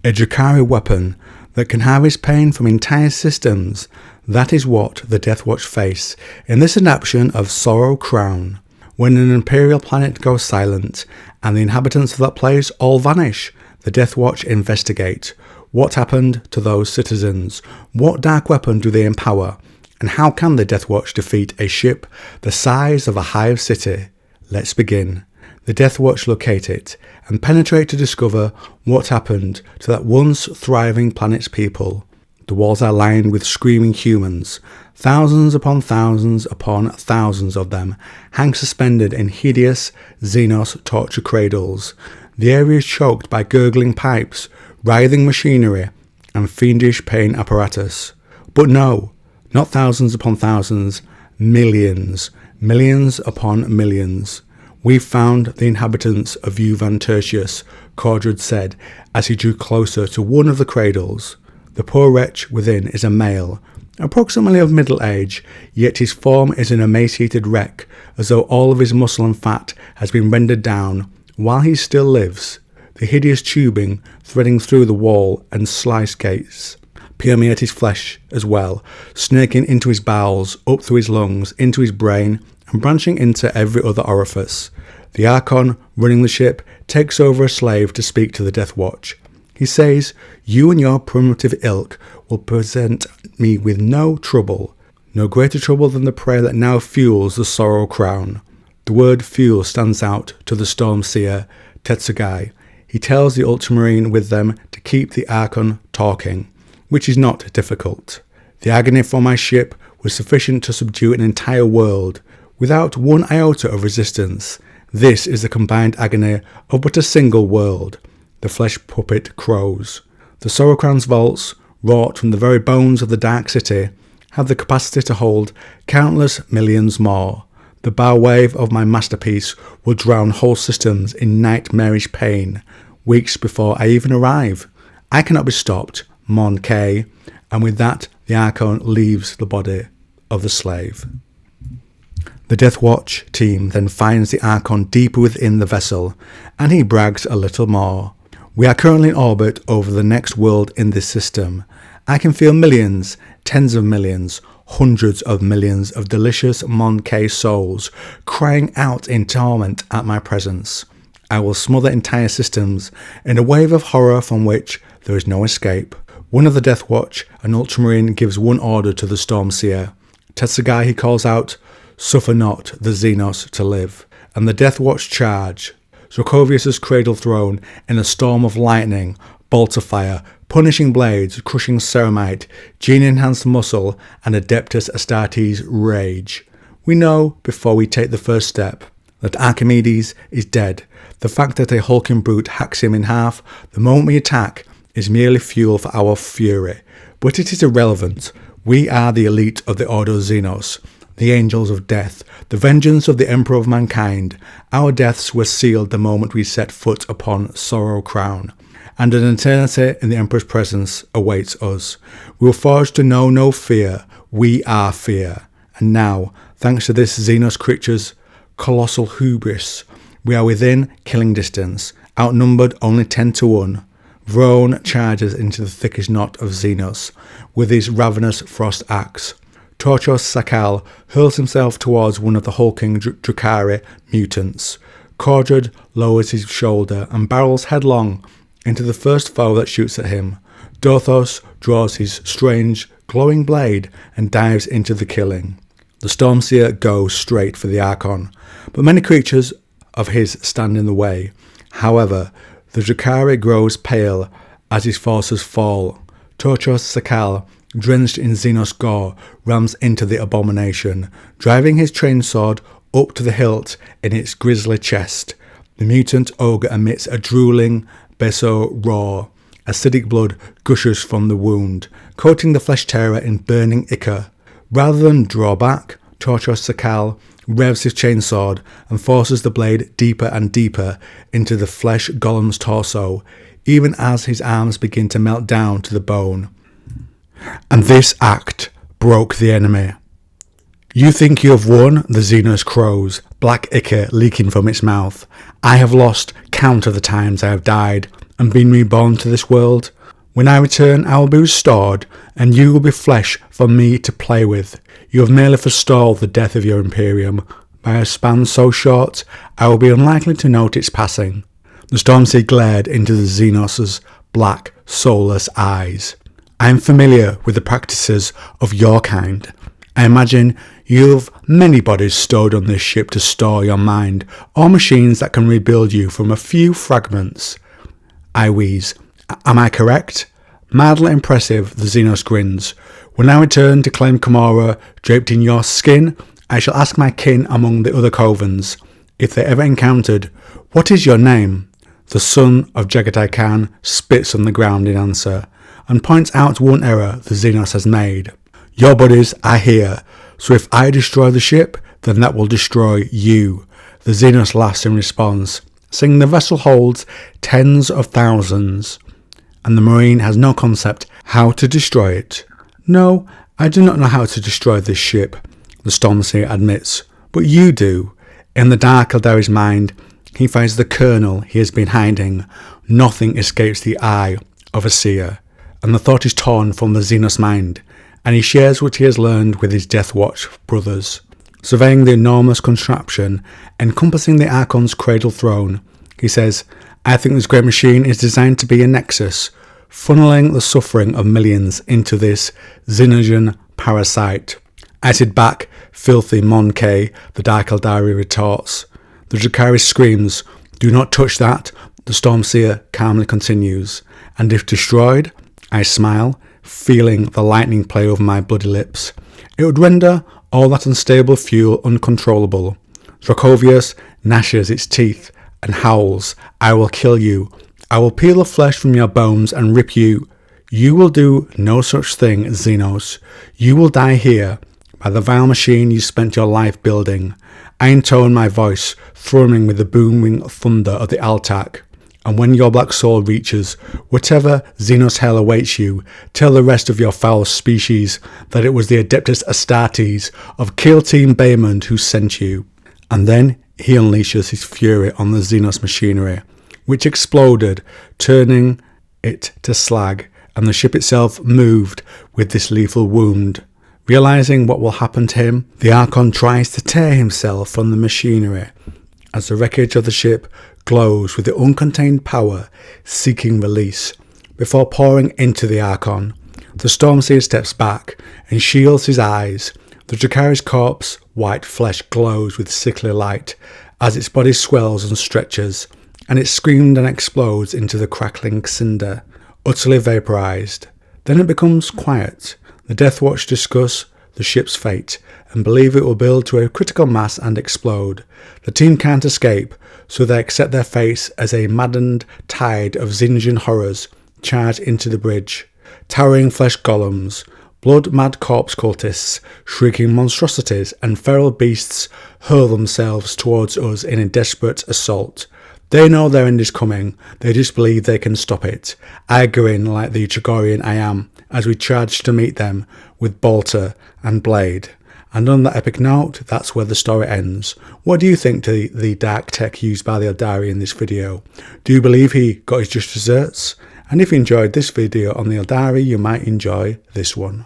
A Drukhari weapon that can harvest pain from entire systems. That is what the Deathwatch face in this adaption of Sorrowcrown. When an imperial planet goes silent and the inhabitants of that place all vanish, the Deathwatch investigate. What happened to those citizens? What dark weapon do they empower? And how can the Deathwatch defeat a ship the size of a hive city? Let's begin. The Deathwatch locate it and penetrate to discover what happened to that once thriving planet's people. The walls are lined with screaming humans. Thousands upon thousands of them hang suspended in hideous Xenos torture cradles. The area is choked by gurgling pipes, writhing machinery, and fiendish pain apparatus. But no, not thousands upon thousands, millions, millions upon millions. We've found the inhabitants of Van Tertius, Cordred said as he drew closer to one of the cradles. The poor wretch within is a male, approximately of middle age, yet his form is an emaciated wreck, as though all of his muscle and fat has been rendered down while he still lives. The hideous tubing threading through the wall and slice gates permeate his flesh as well, snaking into his bowels, up through his lungs, into his brain, and branching into every other orifice. The Archon, running the ship, takes over a slave to speak to the Deathwatch. He says, "You and your primitive ilk will present me with no trouble, no greater trouble than the prey that now fuels the Sorrowcrown." The word fuel stands out to the storm seer, Tetsugai. He tells the ultramarine with them to keep the Archon talking, which is not difficult. The agony from my ship was sufficient to subdue an entire world, without one iota of resistance. This is the combined agony of but a single world. The flesh puppet crows. The Sorrowcrown's vaults, wrought from the very bones of the Dark City, have the capacity to hold countless millions more. The bow wave of my masterpiece will drown whole systems in nightmarish pain, weeks before I even arrive. I cannot be stopped, Mon K, and with that the Archon leaves the body of the slave. The Deathwatch team then finds the Archon deeper within the vessel, and he brags a little more. We are currently in orbit over the next world in this system. I can feel millions, tens of millions, hundreds of millions of delicious Mon K souls crying out in torment at my presence. I will smother entire systems in a wave of horror from which there is no escape. One of the Deathwatch, an ultramarine, gives one order to the Stormseer. Tetsugai, he calls out, "Suffer not the Xenos to live." And the Deathwatch charge. Sokovius' cradle thrown in a storm of lightning, bolts of fire, punishing blades, crushing ceramite, gene-enhanced muscle, and Adeptus Astartes rage. We know, before we take the first step, that Archimedes is dead. The fact that a hulking brute hacks him in half the moment we attack is merely fuel for our fury. But it is irrelevant. We are the elite of the Ordo Xenos, the angels of death, the vengeance of the Emperor of mankind. Our deaths were sealed the moment we set foot upon Sorrowcrown, and an eternity in the Emperor's presence awaits us. We were forged to know no fear. We are fear. And now, thanks to this Xenos creature's colossal hubris, we are within killing distance, outnumbered only 10 to 1. Vrone charges into the thickest knot of Xenos with his ravenous frost axe. Torchos Sakal hurls himself towards one of the hulking Drukhari mutants. Cordred lowers his shoulder and barrels headlong into the first foe that shoots at him. Dothos draws his strange, glowing blade and dives into the killing. The Stormseer goes straight for the Archon, but many creatures of his stand in the way. However, the Drukhari grows pale as his forces fall. Torchos Sakal, drenched in Xenos gore, rams into the abomination, driving his chainsword up to the hilt in its grisly chest. The mutant ogre emits a drooling, basso roar. Acidic blood gushes from the wound, coating the flesh terror in burning ichor. Rather than draw back, Torchos Sakal revs his chainsword and forces the blade deeper and deeper into the flesh golem's torso, even as his arms begin to melt down to the bone. And this act broke the enemy. "You think you have won?" the Xenos crows, black ichor leaking from its mouth. "I have lost count of the times I have died and been reborn to this world. When I return, I will be restored, and you will be flesh for me to play with. You have merely forestalled the death of your Imperium. By a span so short, I will be unlikely to note its passing. The Stormseer glared into the Xenos' black, soulless eyes. I am familiar with the practices of your kind. I imagine you have many bodies stored on this ship to store your mind, or machines that can rebuild you from a few fragments. I wheeze. Am I correct? Mildly impressive, the Xenos grins. When I return to claim Kamora, draped in your skin, I shall ask my kin among the other Covens, if they ever encountered, what is your name? The son of Jagatai Khan spits on the ground in answer, and points out one error the Xenos has made. Your buddies are here, so if I destroy the ship, then that will destroy you. The Xenos laughs in response, saying the vessel holds tens of thousands, and the Marine has no concept how to destroy it. No, I do not know how to destroy this ship, the Stormseer admits, but you do. In the dark Eldari's mind, he finds the kernel he has been hiding. Nothing escapes the eye of a seer, and the thought is torn from the Xenos mind, and he shares what he has learned with his Deathwatch brothers. Surveying the enormous contraption encompassing the Archon's cradle throne, he says, I think this great machine is designed to be a nexus, funneling the suffering of millions into this Xenogen parasite. I sit back, filthy Monkey, the Dark Eldari retorts. The Drukhari screams, do not touch that, the Stormseer calmly continues, and if destroyed, I smile, feeling the lightning play over my bloody lips. It would render all that unstable fuel uncontrollable. Dracovius gnashes its teeth and howls, I will kill you. I will peel the flesh from your bones and rip you. You will do no such thing, Xenos. You will die here, by the vile machine you spent your life building. I intone my voice, thrumming with the booming thunder of the Altac. And when your black soul reaches whatever Xenos hell awaits you, tell the rest of your foul species that it was the Adeptus Astartes of Kill Team Baymond who sent you. And then he unleashes his fury on the Xenos machinery, which exploded, turning it to slag, and the ship itself moved with this lethal wound. Realizing what will happen to him, the Archon tries to tear himself from the machinery, as the wreckage of the ship glows with the uncontained power seeking release. Before pouring into the Archon, the Stormseer steps back and shields his eyes. The Drukhari's corpse white flesh glows with sickly light as its body swells and stretches, and it screams and explodes into the crackling cinder, utterly vaporized. Then it becomes quiet. The Deathwatch discuss the ship's fate and believe it will build to a critical mass and explode. The team can't escape, so they accept their fate as a maddened tide of Xenogen horrors charge into the bridge. Towering flesh golems, blood-mad corpse cultists, shrieking monstrosities, and feral beasts hurl themselves towards us in a desperate assault. They know their end is coming, they just believe they can stop it. I grin like the Chagorian I am, as we charge to meet them with bolter and blade. And on that epic note, that's where the story ends. What do you think to the dark tech used by the Eldari in this video? Do you believe he got his just desserts? And if you enjoyed this video on the Eldari, you might enjoy this one.